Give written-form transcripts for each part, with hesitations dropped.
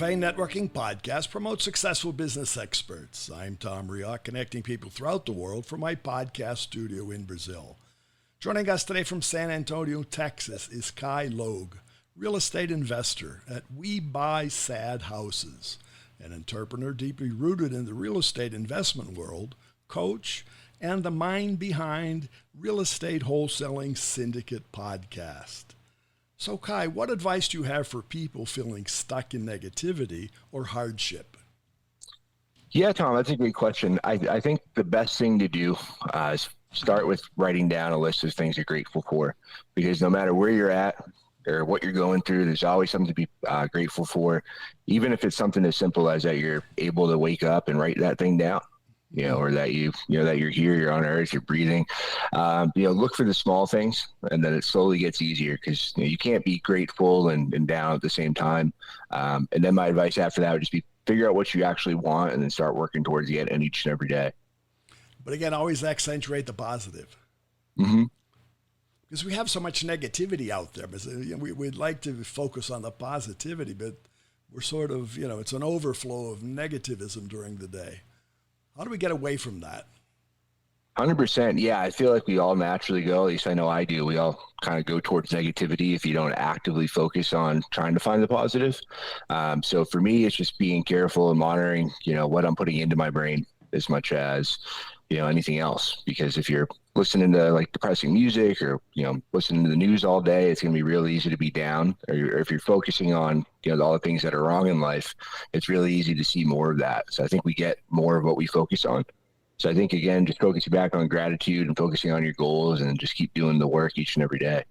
Cafe Networking podcast promotes successful business experts. I'm Tom Rioch, connecting people throughout the world from my podcast studio in Brazil. Joining us today from San Antonio, Texas is Kai Logue, real estate investor at We Buy Sad Houses, an entrepreneur deeply rooted in the real estate investment world, coach, and the mind behind Real Estate Wholesaling Syndicate podcast. So Kai, what advice do you have for people feeling stuck in negativity or hardship? Yeah, Tom, that's a great question. I think the best thing to do is start with writing down a list of things you're grateful for, because no matter where you're at or what you're going through, there's always something to be grateful for, even if it's something as simple as that you're able to wake up and write that thing down. Or that that you're here, you're on earth, you're breathing. Look for the small things, and then it slowly gets easier, because you can't be grateful and down at the same time. And then my advice after that would just be figure out what you actually want, and then start working towards it each and every day. But again, always accentuate the positive. Mm-hmm. Because we have so much negativity out there. But we'd like to focus on the positivity, but we're sort of, it's an overflow of negativism during the day. How do we get away from that? 100%. Yeah, I feel like we all naturally go, at least I know I do. We all kind of go towards negativity if you don't actively focus on trying to find the positive. So for me, it's just being careful and monitoring, what I'm putting into my brain as much as, anything else. Because if you're listening to like depressing music or, listening to the news all day, it's going to be real easy to be down. Or if you're focusing on, all the things that are wrong in life, it's really easy to see more of that. So I think we get more of what we focus on. So I think, again, just focusing back on gratitude and focusing on your goals, and just keep doing the work each and every day.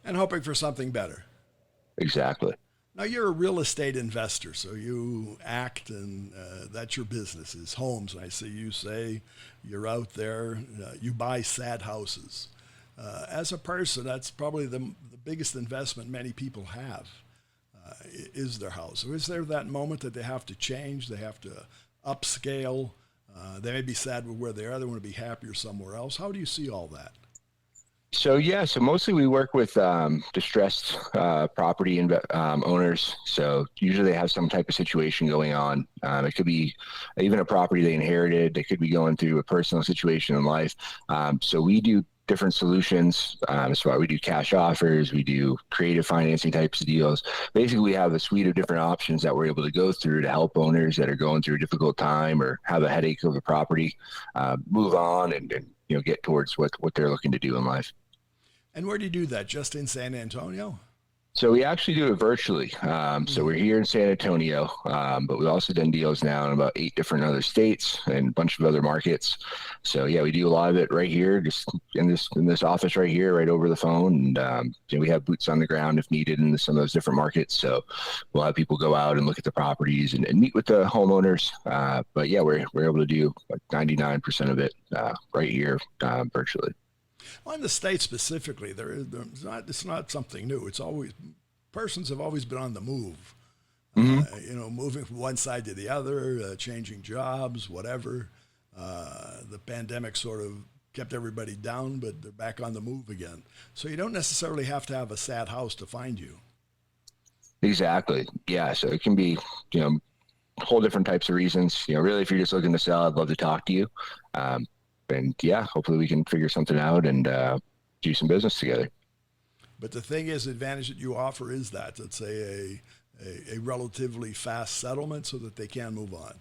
And hoping for something better. Exactly. Now, you're a real estate investor, so you act, and that's your business, is homes. And I see you say you're out there, you buy sad houses. As a person, that's probably the biggest investment many people have, is their house. So is there that moment that they have to change, they have to upscale, they may be sad with where they are, they want to be happier somewhere else? How do you see all that? So mostly we work with distressed property owners. So usually they have some type of situation going on. It could be even a property they inherited. They could be going through a personal situation in life. So we do different solutions. That's why we do cash offers. We do creative financing types of deals. Basically, we have a suite of different options that we're able to go through to help owners that are going through a difficult time or have a headache of a property move on and get towards what they're looking to do in life. And where do you do that? Just in San Antonio? So we actually do it virtually. So we're here in San Antonio, but we've also done deals now in about 8 different other states and a bunch of other markets. So yeah, we do a lot of it right here, just in this office right here, right over the phone. And we have boots on the ground if needed in some of those different markets. So we'll have people go out and look at the properties and meet with the homeowners. But yeah, we're able to do like 99% of it right here virtually. Well, in the States specifically, it's not something new. It's always, persons have always been on the move, moving from one side to the other, changing jobs, whatever. The pandemic sort of kept everybody down, but they're back on the move again. So you don't necessarily have to have a sad house to find you. Exactly. Yeah. So it can be, whole different types of reasons. Really, if you're just looking to sell, I'd love to talk to you. And yeah, hopefully we can figure something out and do some business together. But the thing is, the advantage that you offer is that, let's say, a relatively fast settlement so that they can move on.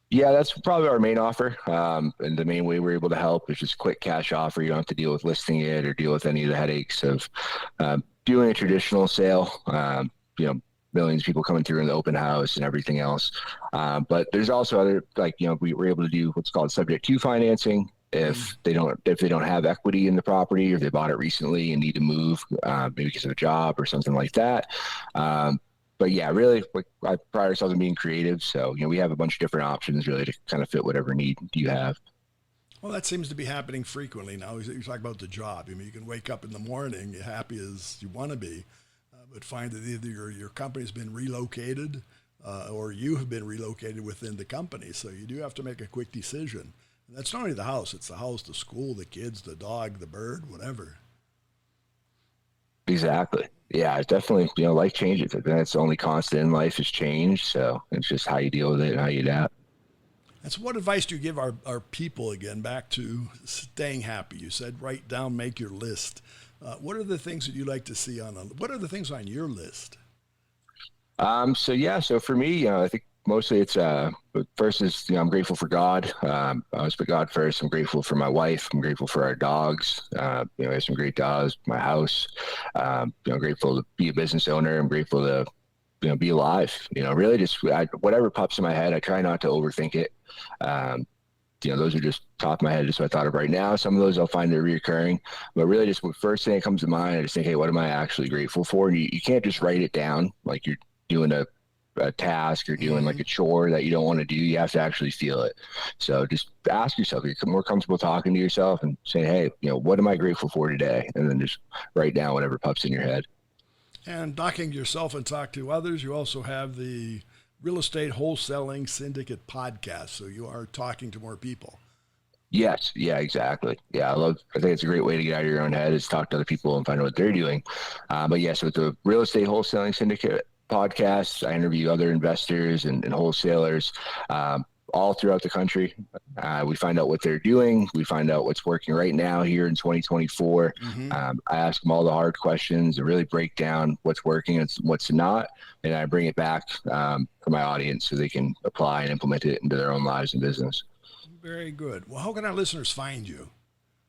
Yeah, that's probably our main offer. And the main way we're able to help is just quick cash offer. You don't have to deal with listing it or deal with any of the headaches of doing a traditional sale. Millions of people coming through in the open house and everything else. But there's also other, we were able to do what's called subject to financing. If they don't have equity in the property, or they bought it recently and need to move, maybe because of a job or something like that. But yeah, really, I pride ourselves on being creative. So, we have a bunch of different options really to kind of fit whatever need you have. Well, that seems to be happening frequently now. You talk about the job. You can wake up in the morning happy as you want to be, but find that either your company's been relocated or you have been relocated within the company. So you do have to make a quick decision. And that's not only the house, it's the house, the school, the kids, the dog, the bird, whatever. Exactly. Yeah, it's definitely, life changes. I think that's the only constant in life is change. So it's just how you deal with it and how you adapt. And so what advice do you give our people, again, back to staying happy? You said write down, make your list. What are the things that you like to see what are the things on your list? So for me, I think mostly it's first is I'm grateful for God. I always put God first. I'm grateful for my wife. I'm grateful for our dogs. I have some great dogs. My house. I'm grateful to be a business owner. I'm grateful to be alive. Really just whatever pops in my head. I try not to overthink it. Um, those are just top of my head, just what I thought of right now. Some of those I'll find they're reoccurring, but really just the first thing that comes to mind, I just think, hey, what am I actually grateful for? And you can't just write it down like you're doing a task or doing like a chore that you don't want to do. You have to actually feel it. So just ask yourself, you're more comfortable talking to yourself and say, hey, what am I grateful for today? And then just write down whatever pops in your head. And talking to yourself and talk to others, you also have the Real Estate Wholesaling Syndicate podcast. So you are talking to more people. Yes. Yeah, exactly. Yeah. I think it's a great way to get out of your own head is talk to other people and find out what they're doing. But yes, with the Real Estate Wholesaling Syndicate podcast, I interview other investors and wholesalers, all throughout the country. We find out what they're doing. We find out what's working right now here in 2024. I ask them all the hard questions and really break down what's working and what's not. And I bring it back for my audience so they can apply and implement it into their own lives and business. Very good. Well, how can our listeners find you?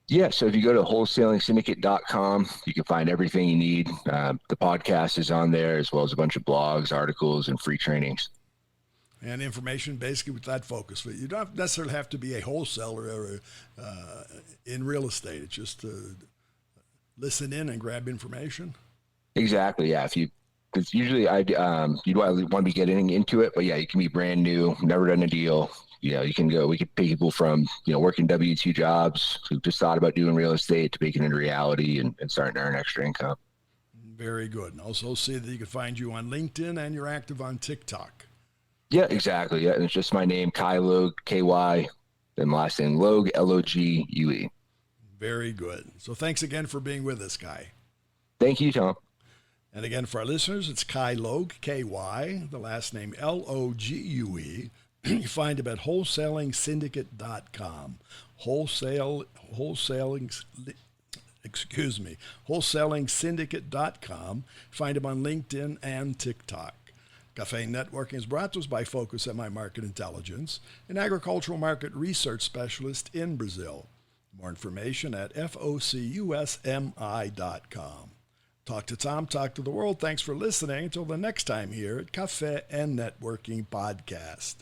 Yeah, so if you go to wholesalingsyndicate.com, you can find everything you need. The podcast is on there, as well as a bunch of blogs, articles, and free trainings. And information basically with that focus. But you don't necessarily have to be a wholesaler or in real estate. It's just listen in and grab information. Exactly. Yeah. Because usually you'd want to be getting into it, but yeah, you can be brand new, never done a deal. We can pay people from, working W-2 jobs who just thought about doing real estate to making it a reality and starting to earn extra income. Very good. And also see that you can find you on LinkedIn and you're active on TikTok. Yeah, exactly. Yeah. And it's just my name, Kai Logue, K-Y, then my last name, Logue, Logue. Very good. So thanks again for being with us, Kai. Thank you, Tom. And again, for our listeners, it's Kai Logue, K-Y, the last name Logue. You find him at wholesalingsyndicate.com. Wholesalingsyndicate.com. Find him on LinkedIn and TikTok. Cafe Networking is brought to us by Focus MI Market Intelligence, an agricultural market research specialist in Brazil. More information at focusmi.com. Talk to Tom, talk to the world. Thanks for listening. Until the next time here at Cafe and Networking Podcast.